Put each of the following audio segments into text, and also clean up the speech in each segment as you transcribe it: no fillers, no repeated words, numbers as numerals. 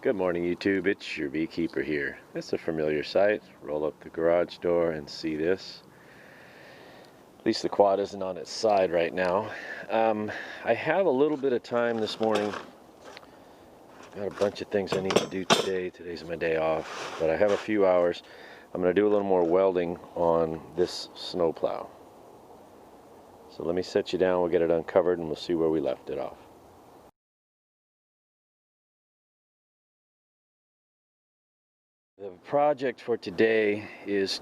Good morning, YouTube. It's your beekeeper here. It's a familiar sight. Roll up the garage door and see this. At least the quad isn't on its side right now. I have a little bit of time this morning. Got a bunch of things I need to do today. Today's my day off, but I have a few hours. I'm going to do a little more welding on this snowplow. So let me set you down, we'll get it uncovered, and we'll see where we left it off. The project for today is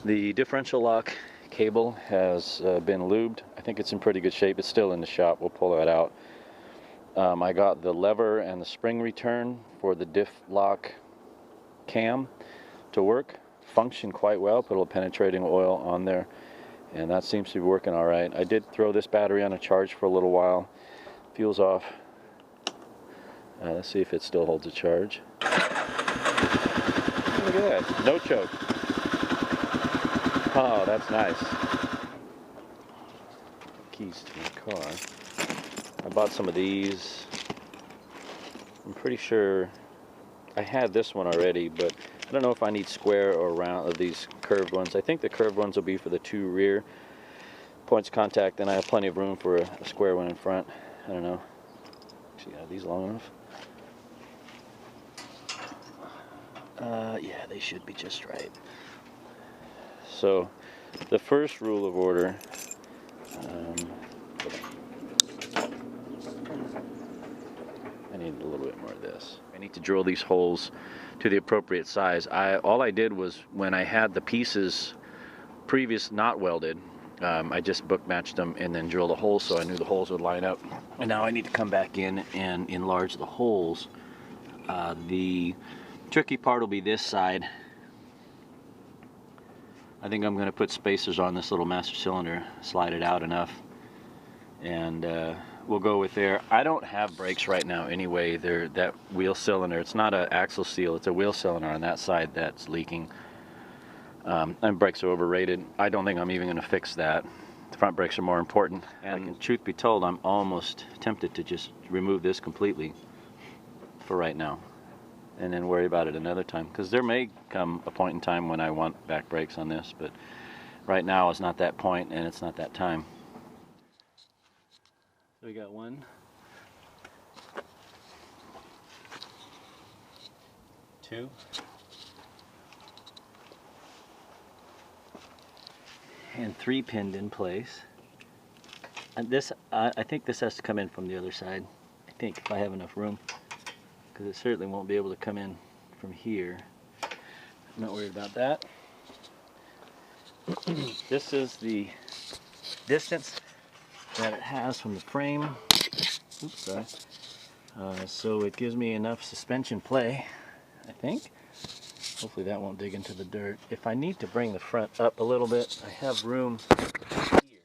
the differential lock cable has been lubed. I think it's in pretty good shape. It's still in the shop. We'll pull that out. I got the lever and the spring return for the diff lock cam to work. Function quite well. Put a little penetrating oil on there, and that seems to be working all right. I did throw this battery on a charge for a little while. Fuel's off. Let's see if it still holds a charge. Look at that, no choke. Oh, that's nice. Keys to my car. I bought some of these. I'm pretty sure I had this one already, but I don't know if I need square or round of these curved ones. I think the curved ones will be for the two rear points of contact, and I have plenty of room for a square one in front. I don't know. Actually, are these long enough? Yeah, they should be just right. So, the first rule of order, I need a little bit more of this. I need to drill these holes to the appropriate size. All I did was, when I had the pieces not welded, I just book matched them and then drilled a hole so I knew the holes would line up. And now I need to come back in and enlarge the holes. The tricky part will be this side. I think I'm going to put spacers on this little master cylinder, slide it out enough, and we'll go with there. I don't have brakes right now anyway. That wheel cylinder, it's not an axle seal, it's a wheel cylinder on that side that's leaking. And brakes are overrated. I don't think I'm even going to fix that. The front brakes are more important. And truth be told, I'm almost tempted to just remove this completely for right now, and then worry about it another time, because there may come a point in time when I want back brakes on this, but right now it's not that point and it's not that time. So we got 1, 2, and 3 pinned in place. And this, I think this has to come in from the other side, I think, if I have enough room, because it certainly won't be able to come in from here. I'm not worried about that. This is the distance that it has from the frame. Oops, sorry. So it gives me enough suspension play, I think. Hopefully that won't dig into the dirt. If I need to bring the front up a little bit, I have room here.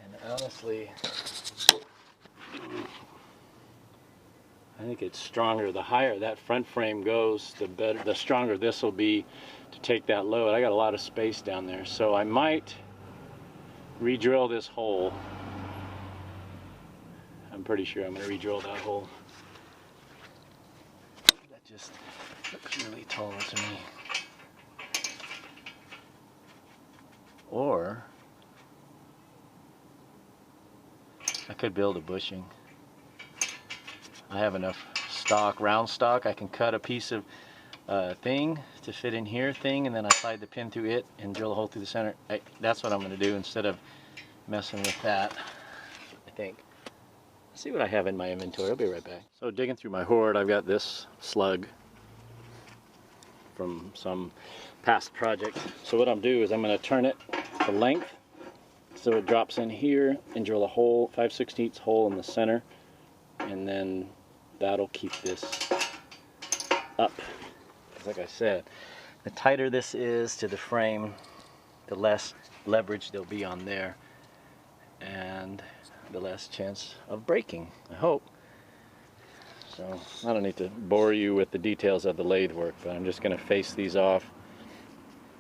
And honestly, I think it's stronger. The higher that front frame goes, the better, the stronger this will be to take that load. I got a lot of space down there, so I might re-drill this hole. I'm pretty sure I'm going to re-drill that hole. That just looks really tall to me. Or I could build a bushing. I have enough stock, round stock. I can cut a piece of thing to fit in here and then I slide the pin through it and drill a hole through the center. That's what I'm going to do instead of messing with that, I think. Let's see what I have in my inventory. I'll be right back. So digging through my hoard, I've got this slug from some past project. So what I'm doing is I'm going to turn it to length so it drops in here and drill a hole, 5/16 hole in the center, and then that'll keep this up. Because like I said, the tighter this is to the frame, the less leverage there'll be on there, and the less chance of breaking, I hope. So I don't need to bore you with the details of the lathe work, but I'm just going to face these off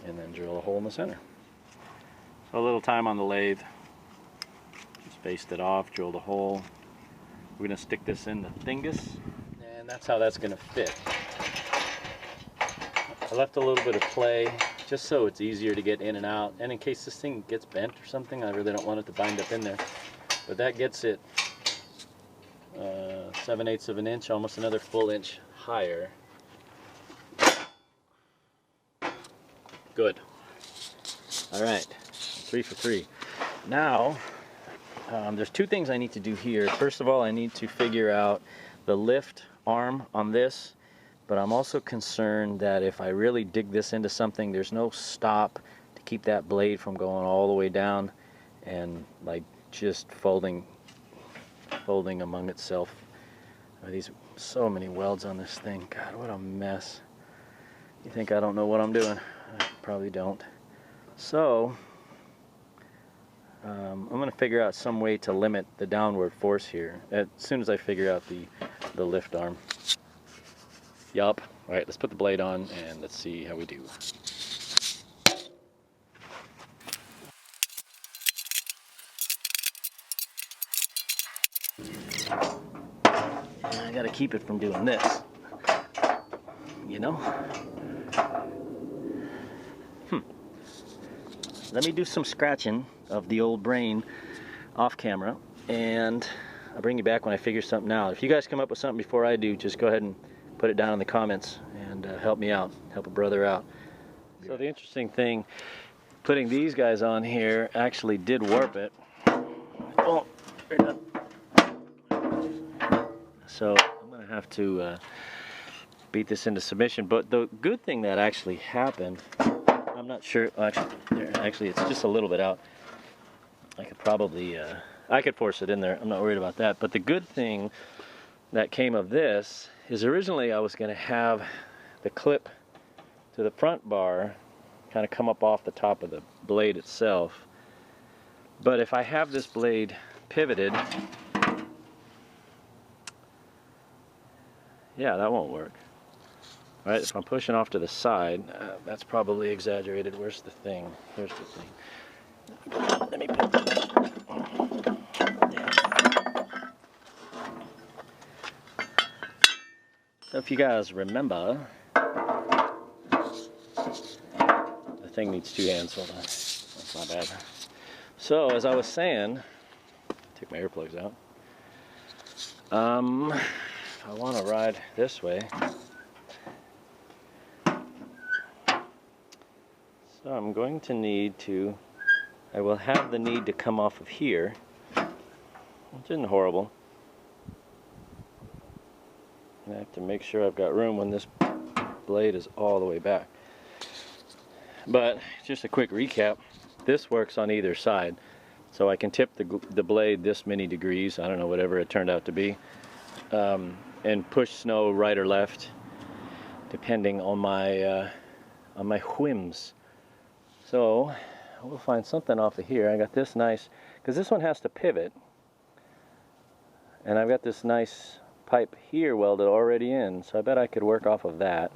and then drill a hole in the center. So a little time on the lathe. Just Spaced it off, drilled a hole. We're gonna stick this in the thingus, and that's how that's gonna fit. I left a little bit of play just so it's easier to get in and out, and in case this thing gets bent or something, I really don't want it to bind up in there. But that gets it 7/8 of an inch, almost another full inch higher. Good. All right, 3 for 3. Now, there's two things I need to do here. First of all, I need to figure out the lift arm on this, but I'm also concerned that if I really dig this into something, there's no stop to keep that blade from going all the way down and like just folding among itself. These so many welds on this thing. God, what a mess. You think I don't know what I'm doing? I probably don't. So I'm going to figure out some way to limit the downward force here as soon as I figure out the lift arm. Yup. All right, let's put the blade on and let's see how we do. I got to keep it from doing this, you know? Let me do some scratching of the old brain off camera, and I'll bring you back when I figure something out. If you guys come up with something before I do, just go ahead and put it down in the comments and help me out, help a brother out. So the interesting thing, putting these guys on here actually did warp it. Oh, so I'm going to have to beat this into submission. But the good thing that actually happened, I'm not sure, actually it's just a little bit out. I could probably, I could force it in there. I'm not worried about that. But the good thing that came of this is originally I was going to have the clip to the front bar kind of come up off the top of the blade itself. But if I have this blade pivoted, yeah, that won't work. All right, if I'm pushing off to the side, that's probably exaggerated. Where's the thing? Here's the thing. Let me put So if you guys remember, the thing needs 2 hands. Hold on. That's not bad. So as I was saying, take my earplugs out. If I want to ride this way, so I'm going to need to, I will have the need to come off of here, which isn't horrible. I have to make sure I've got room when this blade is all the way back. But just a quick recap, this works on either side. So I can tip the blade this many degrees, I don't know, whatever it turned out to be, and push snow right or left, depending on my whims. So we'll find something off of here. I got this nice, because this one has to pivot, and I've got this nice pipe here welded already in, so I bet I could work off of that.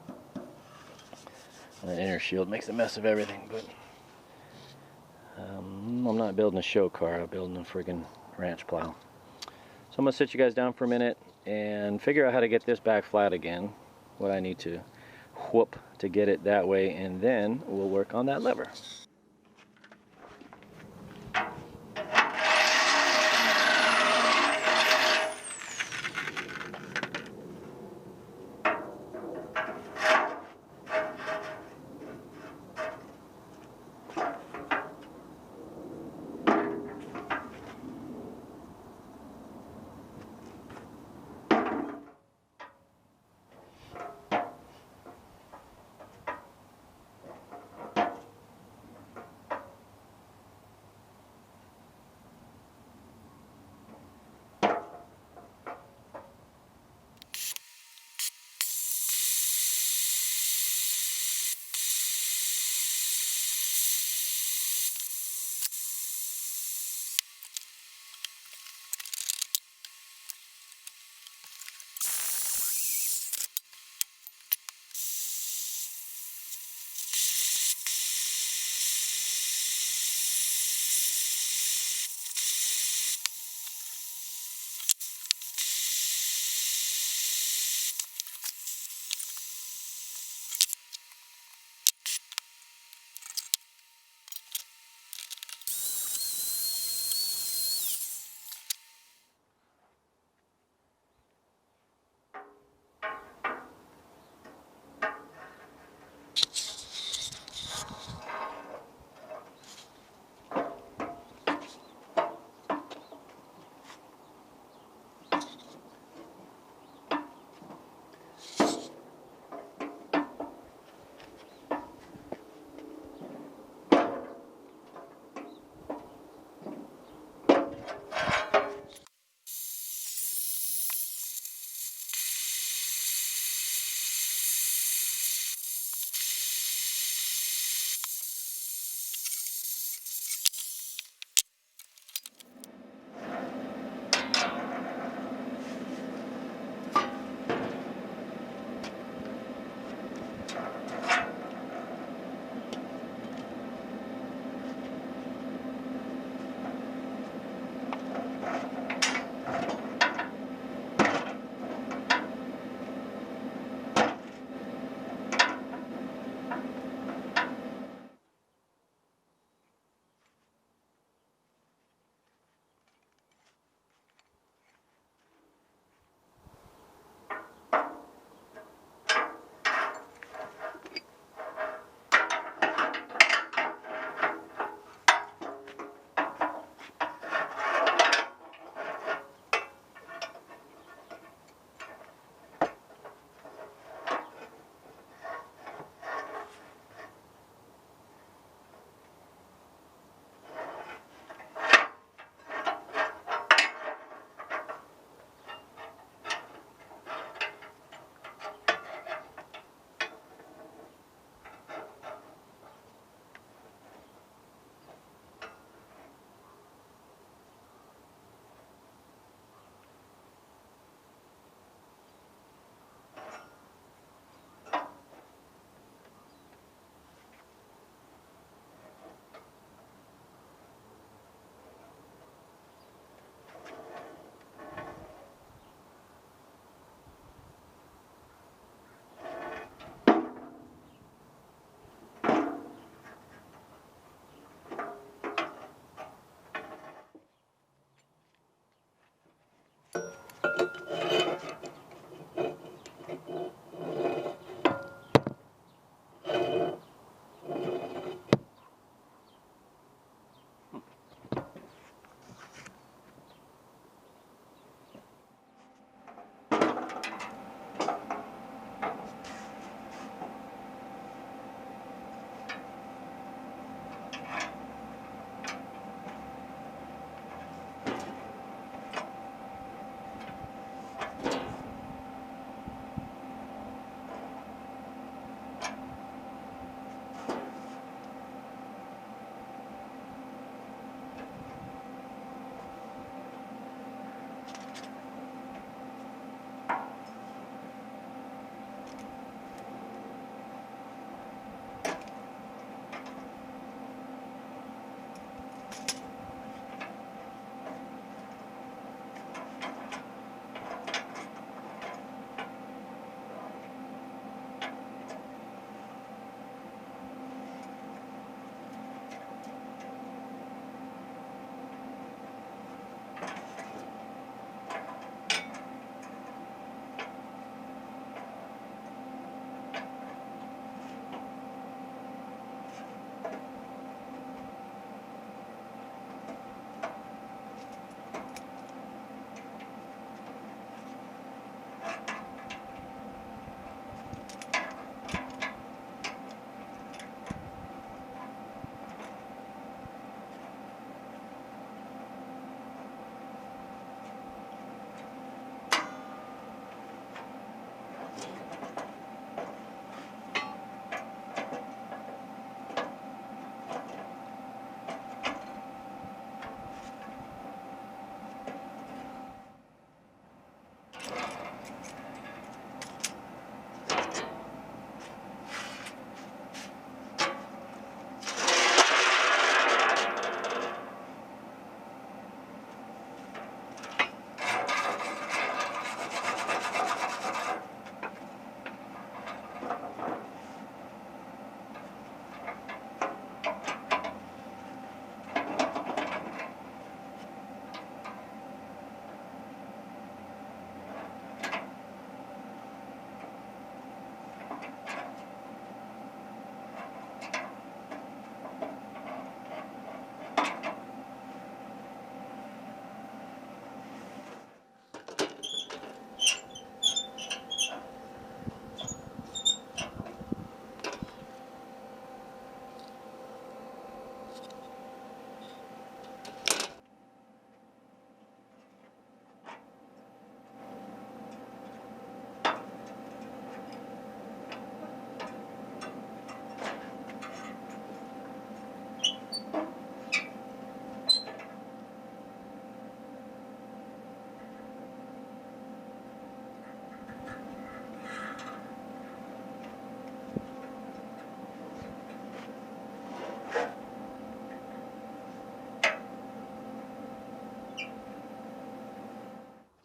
And an inner shield makes a mess of everything, but I'm not building a show car, I'm building a friggin' ranch plow. So I'm going to sit you guys down for a minute and figure out how to get this back flat again, what I need to whoop to get it that way, and then we'll work on that lever.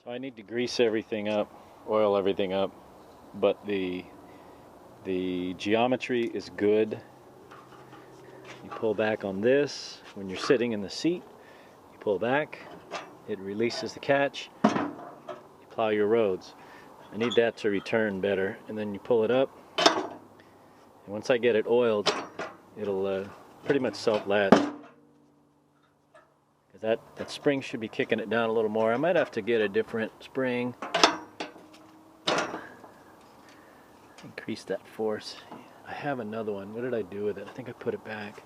So I need to grease everything up, oil everything up, but the geometry is good. You pull back on this when you're sitting in the seat. You pull back, it releases the catch. You plow your roads. I need that to return better, and then you pull it up. And once I get it oiled, it'll pretty much self-latch. Because that spring should be kicking it down a little more. I might have to get a different spring. Increase that force. I have another one. What did I do with it? I think I put it back.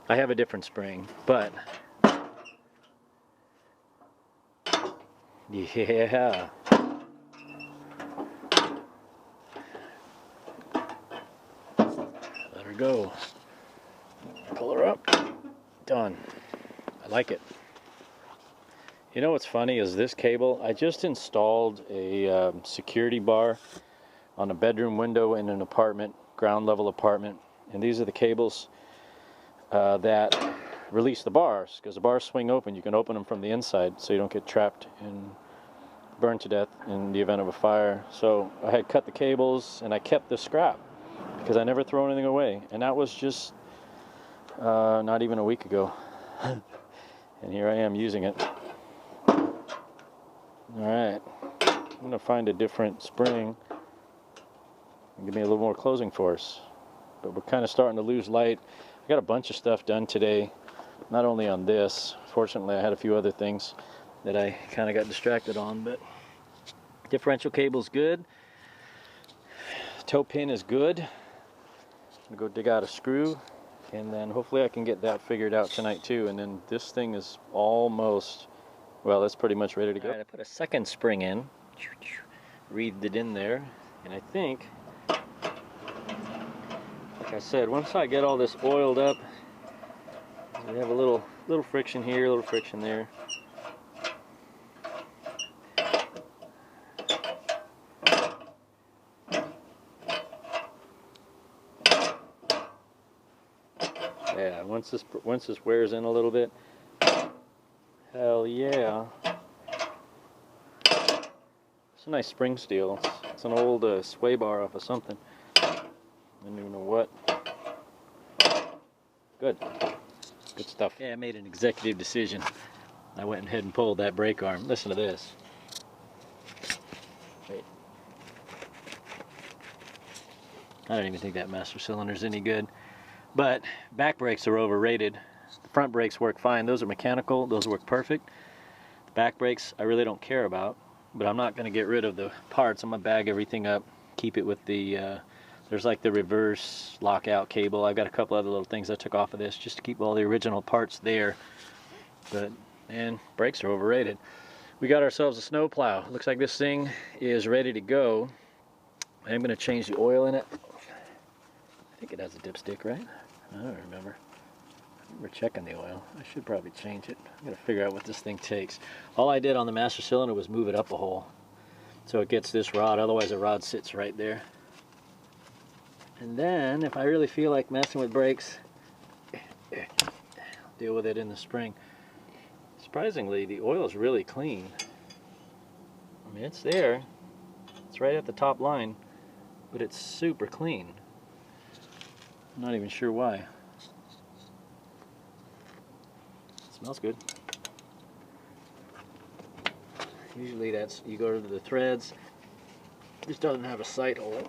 I have a different spring, but yeah. Let her go. Pull her up. Done. I like it. You know what's funny is this cable, I just installed a security bar on a bedroom window in an apartment, ground level apartment, and these are the cables that release the bars, because the bars swing open. You can open them from the inside so you don't get trapped and burned to death in the event of a fire. So I had cut the cables and I kept the scrap because I never throw anything away, and that was just not even a week ago. And here I am using it. Alright, I'm going to find a different spring and give me a little more closing force. But we're kind of starting to lose light. I got a bunch of stuff done today, not only on this. Fortunately, I had a few other things that I kind of got distracted on, but differential cable's good. Toe pin is good. I'm going to go dig out a screw, and then hopefully I can get that figured out tonight too. And then this thing is almost, well, it's pretty much ready to go. All right, I put a second spring in, reeved it in there, and I think, like I said, once I get all this oiled up, we have a little friction here, a little friction there. Yeah, once this wears in a little bit, hell yeah. It's a nice spring steel. It's an old sway bar off of something. I don't even know what. Good. Good stuff. Yeah, I made an executive decision. I went ahead and pulled that brake arm. Listen to this. Wait. I don't even think that master cylinder's any good. But back brakes are overrated. The front brakes work fine. Those are mechanical. Those work perfect. The back brakes I really don't care about. But I'm not going to get rid of the parts. I'm going to bag everything up. Keep it with the... there's like the reverse lockout cable. I've got a couple other little things I took off of this just to keep all the original parts there. But, man, brakes are overrated. We got ourselves a snow plow. Looks like this thing is ready to go. I'm going to change the oil in it. I think it has a dipstick, right? I don't remember. I remember checking the oil. I should probably change it. I'm going to figure out what this thing takes. All I did on the master cylinder was move it up a hole so it gets this rod. Otherwise the rod sits right there. And then, if I really feel like messing with brakes, I'll deal with it in the spring. Surprisingly, the oil is really clean. I mean, it's there. It's right at the top line, but it's super clean. I'm not even sure why. It smells good. Usually that's, you go to the threads. This doesn't have a sight hole.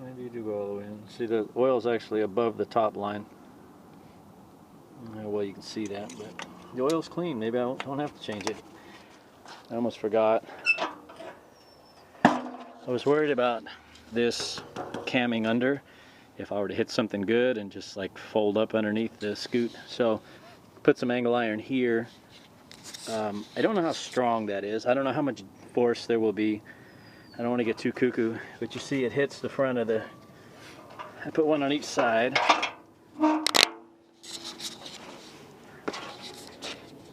Maybe you do go all the way in. See, the oil's actually above the top line. I don't know how well you can see that, but the oil's clean. Maybe I don't have to change it. I almost forgot. I was worried about this camming under if I were to hit something good and just like fold up underneath the scoot. So put some angle iron here. I don't know how strong that is. I don't know how much force there will be. I don't want to get too cuckoo, but you see it hits the front of the... I put one on each side.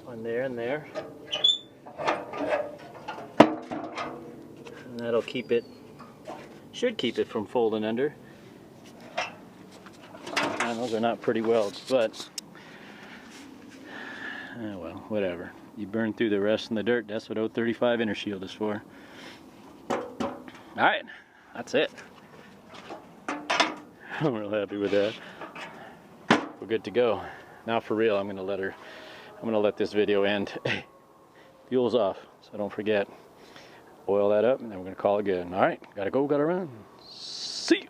One there and there. And that'll keep it, should keep it from folding under. man, those are not pretty welds, but well, whatever. You burn through the rust in the dirt. That's what 035 inner shield is for. Alright, that's it. I'm real happy with that. We're good to go. Now for real, I'm gonna let this video end. Fuel's off, so don't forget. Oil that up, and then we're gonna call it good. Alright, gotta go, gotta run. See you.